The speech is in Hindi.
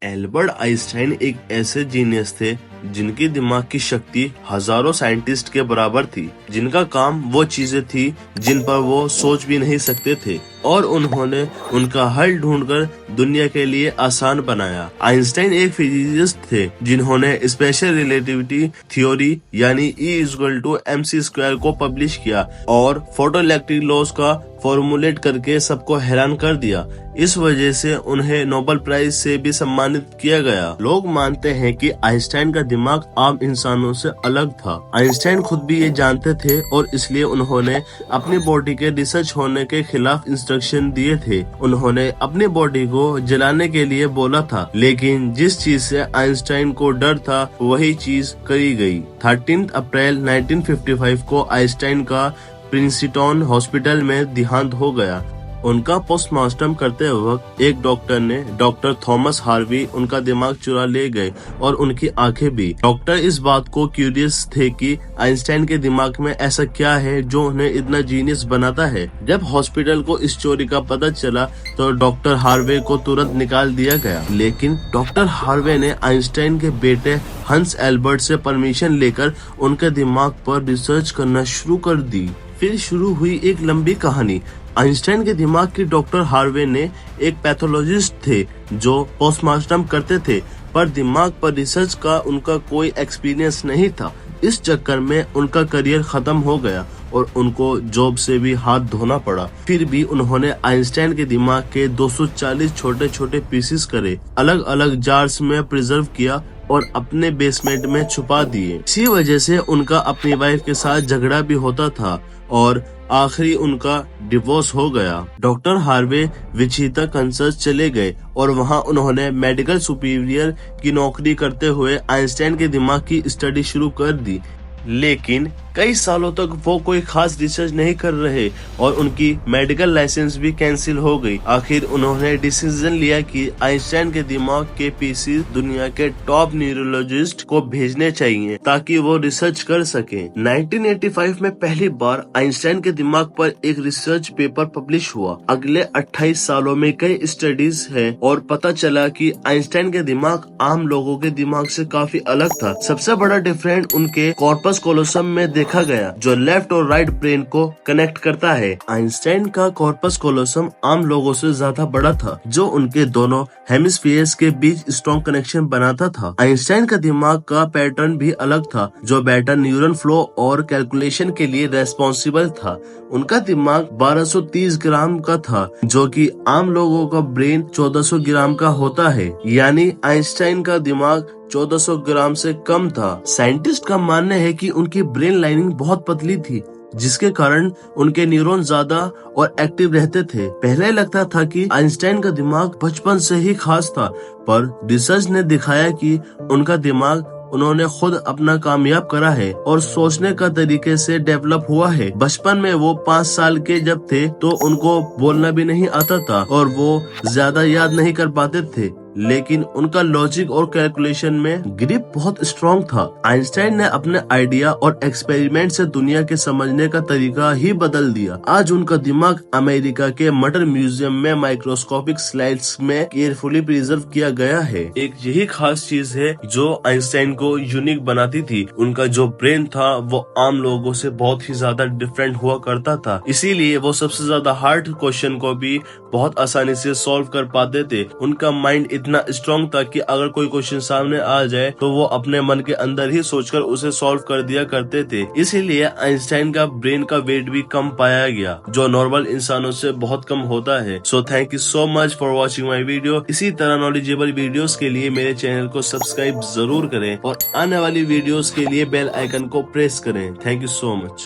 एल्बर्ट आइंस्टाइन एक ऐसे जीनियस थे जिनकी दिमाग की शक्ति हजारों साइंटिस्ट के बराबर थी, जिनका काम वो चीजें थी जिन पर वो सोच भी नहीं सकते थे और उन्होंने उनका हल ढूंढकर दुनिया के लिए आसान बनाया। आइंस्टाइन एक फिजिसिस्ट थे जिन्होंने स्पेशल रिलेटिविटी थ्योरी यानी E=mc² को पब्लिश किया और फोटोइलेक्ट्रिक लॉज का फॉर्मुलेट करके सबको हैरान कर दिया। इस वजह से उन्हें नोबेल प्राइज से भी सम्मानित किया गया। लोग मानते हैं कि आइंस्टाइन का दिमाग आम इंसानों से अलग था। आइंस्टाइन खुद भी ये जानते थे और इसलिए उन्होंने अपनी बॉडी के रिसर्च होने के खिलाफ इंस्ट्रक्शन दिए थे। उन्होंने अपनी बॉडी को जलाने के लिए बोला था, लेकिन जिस चीज से आइंस्टाइन को डर था वही चीज करी गई। 13 अप्रैल 1955 को आइंस्टाइन का प्रिंसटन हॉस्पिटल में देहांत हो गया। उनका पोस्टमार्टम करते वक्त एक डॉक्टर ने डॉक्टर थॉमस हार्वी उनका दिमाग चुरा ले गए और उनकी आंखें भी। डॉक्टर इस बात को क्यूरियस थे कि आइंस्टाइन के दिमाग में ऐसा क्या है जो उन्हें इतना जीनियस बनाता है। जब हॉस्पिटल को इस चोरी का पता चला तो डॉक्टर हार्वे को तुरंत निकाल दिया गया, लेकिन डॉक्टर हार्वे ने आइंस्टाइन के बेटे हंस एल्बर्ट से परमिशन लेकर उनके दिमाग पर रिसर्च करना शुरू कर दी। फिर शुरू हुई एक लंबी कहानी। आइंस्टाइन के दिमाग की डॉक्टर हार्वे ने एक पैथोलॉजिस्ट थे जो पोस्टमार्टम करते थे, पर दिमाग पर रिसर्च का उनका कोई एक्सपीरियंस नहीं था। इस चक्कर में उनका करियर खत्म हो गया और उनको जॉब से भी हाथ धोना पड़ा। फिर भी उन्होंने आइंस्टाइन के दिमाग के 240 छोटे छोटे पीसेस करे, अलग अलग जार्स में प्रिजर्व किया और अपने बेसमेंट में छुपा दिए। इसी वजह से उनका अपनी वाइफ के साथ झगड़ा भी होता था और आखिरी उनका डिवोर्स हो गया। डॉक्टर हार्वे विचिता कंसर्स चले गए और वहां उन्होंने मेडिकल सुपीरियर की नौकरी करते हुए आइंस्टाइन के दिमाग की स्टडी शुरू कर दी, लेकिन कई सालों तक वो कोई खास रिसर्च नहीं कर रहे और उनकी मेडिकल लाइसेंस भी कैंसिल हो गई। आखिर उन्होंने डिसीजन लिया कि आइंस्टाइन के दिमाग के पीसेस दुनिया के टॉप न्यूरोलॉजिस्ट को भेजने चाहिए ताकि वो रिसर्च कर सके। 1985 में पहली बार आइंस्टाइन के दिमाग पर एक रिसर्च पेपर पब्लिश हुआ। अगले 28 सालों में कई स्टडीज है और पता चला कि आइंस्टाइन के दिमाग आम लोगों के दिमाग से काफी अलग था। सबसे बड़ा डिफरेंस उनके कॉर्पस कोलोसम में देखा गया, जो लेफ्ट और राइट ब्रेन को कनेक्ट करता है। आइंस्टाइन का कॉर्पस कोलोसम आम लोगों से ज्यादा बड़ा था, जो उनके दोनों हेमिस्फीयर्स के बीच स्ट्रॉन्ग कनेक्शन बनाता था। आइंस्टाइन का दिमाग का पैटर्न भी अलग था, जो बेटर न्यूरल फ्लो और कैलकुलेशन के लिए रेस्पॉन्सिबल था। उनका दिमाग 1230 ग्राम का था, जो कि आम लोगों का ब्रेन 1400 ग्राम का होता है, यानी आइंस्टाइन का दिमाग 1400 ग्राम से कम था। साइंटिस्ट का मानना है कि उनकी ब्रेन लाइनिंग बहुत पतली थी, जिसके कारण उनके न्यूरॉन ज्यादा और एक्टिव रहते थे। पहले लगता था कि आइंस्टाइन का दिमाग बचपन से ही खास था, पर रिसर्च ने दिखाया कि उनका दिमाग उन्होंने खुद अपना कामयाब करा है और सोचने का तरीके से डेवलप हुआ है। बचपन में वो 5 साल के जब थे तो उनको बोलना भी नहीं आता था और वो ज्यादा याद नहीं कर पाते थे, लेकिन उनका लॉजिक और कैलकुलेशन में ग्रिप बहुत स्ट्रॉन्ग था। आइंस्टाइन ने अपने आइडिया और एक्सपेरिमेंट से दुनिया के समझने का तरीका ही बदल दिया। आज उनका दिमाग अमेरिका के मटर म्यूजियम में माइक्रोस्कोपिक स्लाइड्स में केयरफुली प्रिजर्व किया गया है। एक यही खास चीज है जो आइंस्टाइन को यूनिक बनाती थी। उनका जो ब्रेन था वो आम लोगों से बहुत ही ज्यादा डिफरेंट हुआ करता था, इसीलिए वो सबसे ज्यादा हार्ड क्वेश्चन को भी बहुत आसानी से सॉल्व कर पाते थे। उनका माइंड इतना स्ट्रॉन्ग था कि अगर कोई क्वेश्चन सामने आ जाए तो वो अपने मन के अंदर ही सोचकर उसे सॉल्व कर दिया करते थे। इसीलिए आइंस्टाइन का ब्रेन का वेट भी कम पाया गया, जो नॉर्मल इंसानों से बहुत कम होता है। So thank you so much for watching my video. इसी तरह नॉलेजेबल वीडियोस के लिए मेरे चैनल को सब्सक्राइब जरूर करें और आने वाली वीडियोस के लिए बेल आइकन को प्रेस करें। Thank you so much.